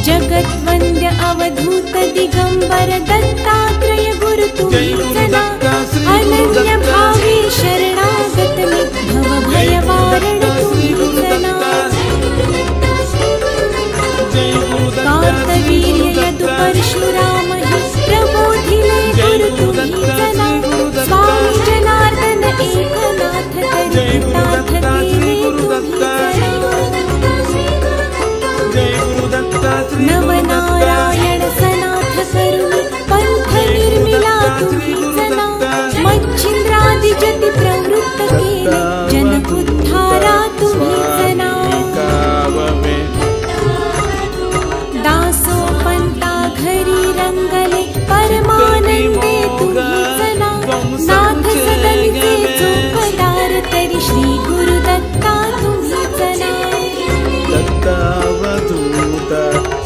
जगद्वन्द्य अवधूत दिगंबर दत्तात्रय गुरु तुम्हीचना अनन्य भावे शरणागत भव भयवारण तुम्हीचना कार्तवीर्य यदु परशुराम हि प्रबोधिले गुरु तुम्हीचना स्वामी जनार्दन एकनाथ तरितार्थ केले तुम्हीचना नव